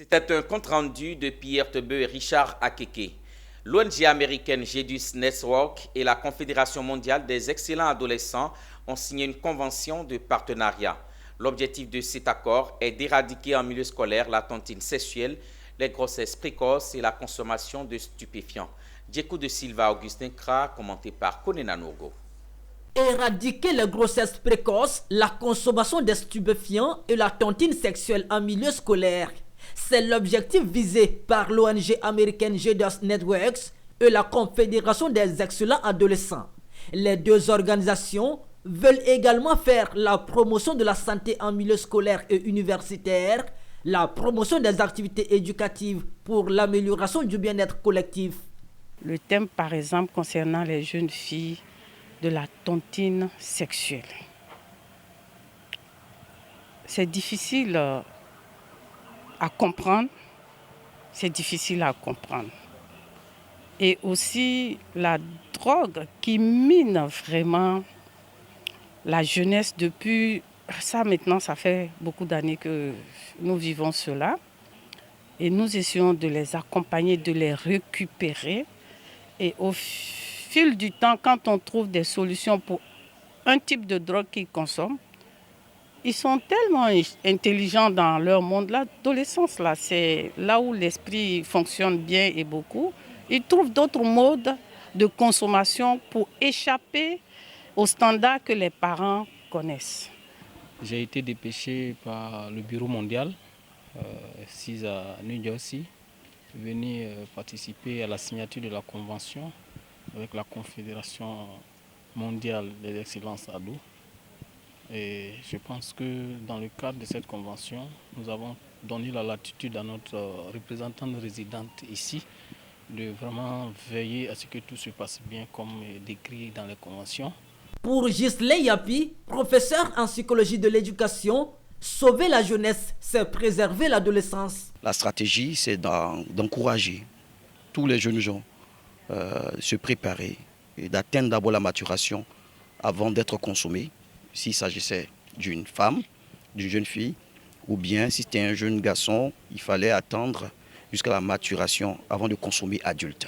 C'était un compte-rendu de Pierre Tebeu et Richard Akeke. L'ONG américaine Jedus Network et la Confédération mondiale des excellents adolescents ont signé une convention de partenariat. L'objectif de cet accord est d'éradiquer en milieu scolaire la tontine sexuelle, les grossesses précoces et la consommation de stupéfiants. Djekou de Silva Augustin Kra, commenté par Konena Nogo. Éradiquer les grossesses précoces, la consommation de stupéfiants et la tontine sexuelle en milieu scolaire. C'est l'objectif visé par l'ONG américaine Jedus Networks et la Confédération des excellents adolescents. Les deux organisations veulent également faire la promotion de la santé en milieu scolaire et universitaire, la promotion des activités éducatives pour l'amélioration du bien-être collectif. Le thème, par exemple, concernant les jeunes filles, de la tontine sexuelle. C'est difficile à comprendre, Et aussi la drogue qui mine vraiment la jeunesse depuis... Ça maintenant, ça fait beaucoup d'années que nous vivons cela. Et nous essayons de les accompagner, de les récupérer. Et au fil du temps, quand on trouve des solutions pour un type de drogue qu'ils consomment, ils sont tellement intelligents dans leur monde. L'adolescence, là, c'est là où l'esprit fonctionne bien et beaucoup. Ils trouvent d'autres modes de consommation pour échapper aux standards que les parents connaissent. J'ai été dépêché par le Bureau mondial, ici à New Jersey, venu participer à la signature de la convention avec la Confédération mondiale des excellences ados. Et je pense que dans le cadre de cette convention, nous avons donné la latitude à notre représentante résidente ici de vraiment veiller à ce que tout se passe bien comme décrit dans les conventions. Pour Gisley Yapi, professeur en psychologie de l'éducation, sauver la jeunesse, c'est préserver l'adolescence. La stratégie, c'est d'encourager tous les jeunes gens à se préparer et d'atteindre d'abord la maturation avant d'être consommés. S'il s'agissait d'une femme, d'une jeune fille, ou bien si c'était un jeune garçon, il fallait attendre jusqu'à la maturation avant de consommer adulte.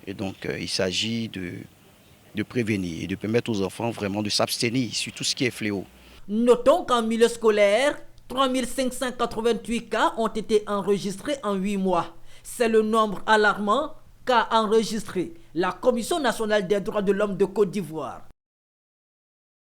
Et donc, il s'agit de prévenir et de permettre aux enfants vraiment de s'abstenir sur tout ce qui est fléau. Notons qu'en milieu scolaire, 3588 cas ont été enregistrés en 8 mois. C'est le nombre alarmant qu'a enregistré la Commission nationale des droits de l'homme de Côte d'Ivoire.